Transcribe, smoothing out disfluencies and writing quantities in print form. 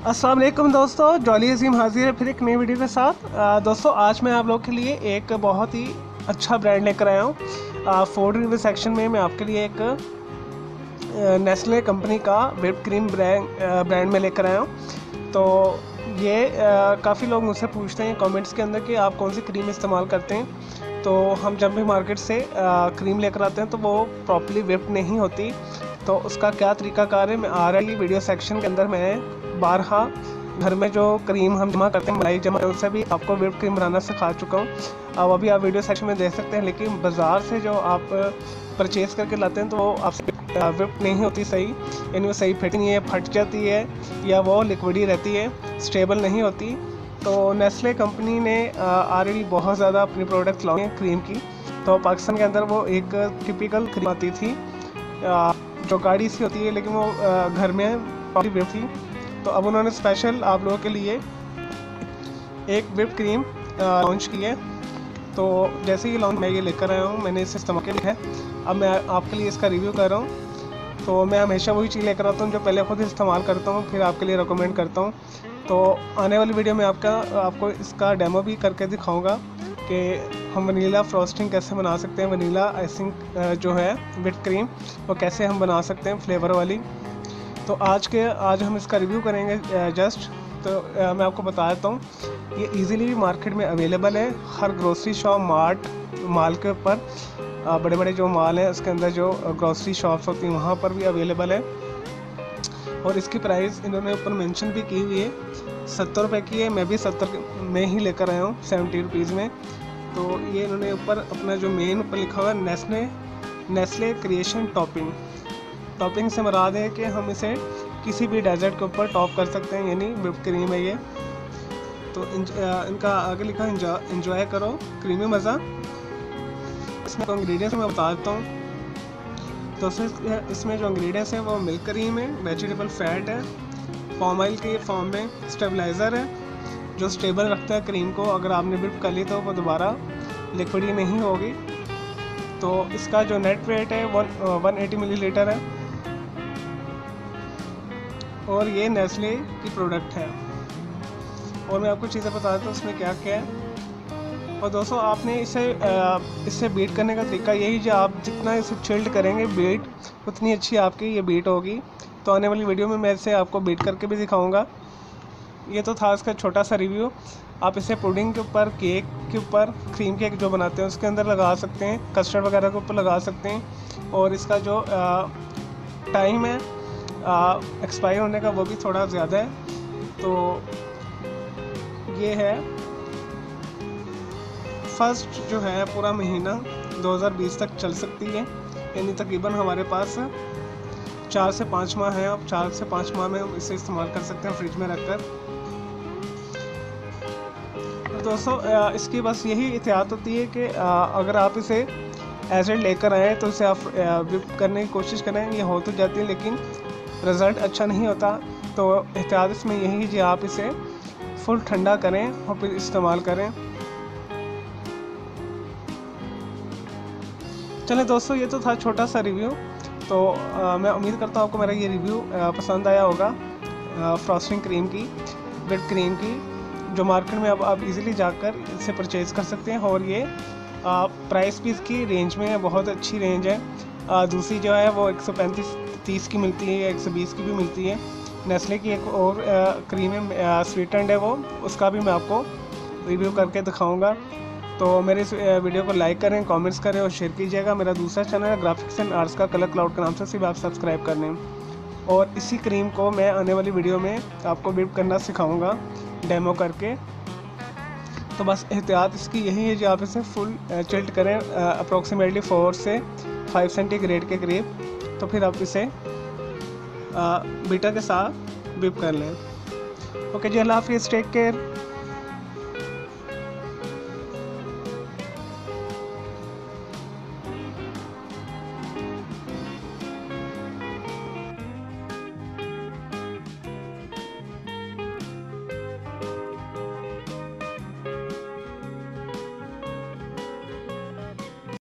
अस्सलाम वालेकुम दोस्तों, जॉली अजीम हाजिर है फिर एक नई वीडियो के साथ। दोस्तों आज मैं आप लोगों के लिए एक बहुत ही अच्छा ब्रांड लेकर आया हूँ। फूड रिव्यू सेक्शन में मैं आपके लिए एक नेस्ले कंपनी का व्हिप क्रीम ब्रांड में लेकर आया हूँ। तो ये काफ़ी लोग मुझसे पूछते हैं कमेंट्स के अंदर कि आप कौन सी क्रीम इस्तेमाल करते हैं। तो हम जब भी मार्केट से क्रीम लेकर आते हैं तो वो प्रॉपर्ली व्हिप नहीं होती। तो उसका क्या तरीकाकार है, मैं आ रही वीडियो सेक्शन के अंदर मैं बारहा घर में जो क्रीम हम जमा करते हैं, मलाई जमा, उससे भी आपको व्हिप क्रीम बनाना सिखा चुका हूँ। अब अभी आप वीडियो सेक्शन में देख सकते हैं। लेकिन बाज़ार से जो आप परचेज़ करके लाते हैं तो वो आपसे व्हिप नहीं होती सही, यानी वो सही फिट नहीं है, फट जाती है या वो लिक्विडी रहती है, स्टेबल नहीं होती। तो नेस्ले कंपनी ने ऑलरेडी बहुत ज़्यादा अपनी प्रोडक्ट लॉन्च हैं क्रीम की। तो पाकिस्तान के अंदर वो एक टिपिकल क्रीम आती थी जो गाड़ी सी होती है, लेकिन वो घर में व्हिप थी। तो अब उन्होंने स्पेशल आप लोगों के लिए एक व्हिप क्रीम लॉन्च की है। तो जैसे ही लॉन्च मैं ये लेकर आया हूँ, मैंने इसे इस्तेमाल किया है। अब मैं आपके लिए इसका रिव्यू कर रहा हूँ। तो मैं हमेशा वही चीज़ लेकर आता हूँ जो पहले खुद इस्तेमाल करता हूँ, फिर आपके लिए रिकमेंड करता हूँ। तो आने वाली वीडियो में आपको इसका डेमो भी करके दिखाऊँगा कि हम वनीला फ्रॉस्टिंग कैसे बना सकते हैं, वनीला आइसिंग जो है व्हिप क्रीम वो कैसे हम बना सकते हैं फ्लेवर वाली। तो आज हम इसका रिव्यू करेंगे जस्ट। तो मैं आपको बता देता हूँ, ये इजीली मार्केट में अवेलेबल है। हर ग्रोसरी शॉप, माल के ऊपर, बड़े बड़े जो माल हैं उसके अंदर जो ग्रोसरी शॉप्स होती हैं वहाँ पर भी अवेलेबल है। और इसकी प्राइस इन्होंने ऊपर मेंशन भी की हुई है, 70 रुपये की है। मैं भी 70 में ही लेकर आया हूँ, 70 रुपीज़ में। तो ये इन्होंने ऊपर अपना जो मेन ऊपर लिखा हुआ है नेस्ले क्रिएशन टॉपिंग से मुराद है कि हम इसे किसी भी डेजर्ट के ऊपर टॉप कर सकते हैं, यानी व्हिप क्रीम है ये। तो इनका आगे लिखा एंजॉय करो क्रीमी मज़ा। इसमें तो इंग्रेडिएंट्स मैं बता देता हूँ। तो इसमें जो इंग्रेडिएंट्स हैं वो मिल्क क्रीम है, वेजिटेबल फैट है, पाम ऑयल के फॉर्म में स्टेबलाइज़र है जो स्टेबल रखता है क्रीम को। अगर आपने व्हिप कर ली तो वो दोबारा लिक्विडी नहीं होगी। तो इसका जो नेट वेट है 180 मिलीलीटर है और ये नेस्ले की प्रोडक्ट है। और मैं आपको चीज़ें बता देता हूँ उसमें क्या क्या है। और दोस्तों आपने इससे बीट करने का तरीका यही, जो आप जितना इसे चिल्ड करेंगे बीट, उतनी अच्छी आपकी ये बीट होगी। तो आने वाली वीडियो में मैं इसे आपको बीट करके भी दिखाऊंगा। ये तो था इसका छोटा सा रिव्यू। आप इसे पुडिंग के ऊपर, केक के ऊपर, क्रीम केक जो बनाते हैं उसके अंदर लगा सकते हैं, कस्टर्ड वगैरह के ऊपर लगा सकते हैं। और इसका जो टाइम है एक्सपायर होने का वो भी थोड़ा ज़्यादा है। तो ये है फर्स्ट जो है पूरा महीना 2020 तक चल सकती है, यानी तकरीबन हमारे पास 4 से 5 माह है। अब 4 से 5 माह में हम इसे इस्तेमाल कर सकते हैं फ्रिज में रखकर। तो दोस्तों इसकी बस यही एहतियात होती है कि अगर आप इसे एज एड लेकर आएँ तो इसे आप व्हिप करने की कोशिश करें। ये हो तो जाती है लेकिन रिज़ल्ट अच्छा नहीं होता। तो एहतियात इसमें यही है कि आप इसे फुल ठंडा करें और फिर इस्तेमाल करें। चलें दोस्तों, ये तो था छोटा सा रिव्यू। तो मैं उम्मीद करता हूँ आपको मेरा ये रिव्यू पसंद आया होगा फ्रॉस्टिंग क्रीम की, व्हिप क्रीम की, जो मार्केट में अब आप इजीली जाकर इसे परचेज़ कर सकते हैं। और ये प्राइस भी इसकी रेंज में है, बहुत अच्छी रेंज है। दूसरी जो है वो 135-30 की मिलती है, 120 की भी मिलती है। नेस्ले की एक और क्रीम है स्वीटेंड है वो, उसका भी मैं आपको रिव्यू करके दिखाऊंगा। तो मेरे इस वीडियो को लाइक करें, कमेंट्स करें और शेयर कीजिएगा। मेरा दूसरा चैनल है ग्राफिक्स एंड आर्ट्स का कलर क्लाउड के नाम से, सिर्फ आप सब्सक्राइब कर लें। और इसी क्रीम को मैं आने वाली वीडियो में आपको व्हिप करना सिखाऊंगा डेमो करके। तो बस एहतियात इसकी यही है कि आप इसे फुल चिल्ड करें अप्रॉक्सीमेटली 4 से 5 सेंटीग्रेड के करीब। तो फिर आप इसे बीटर के साथ व्हिप कर लें। ओके जी, अल्लाह हाफिज़, टेक केयर।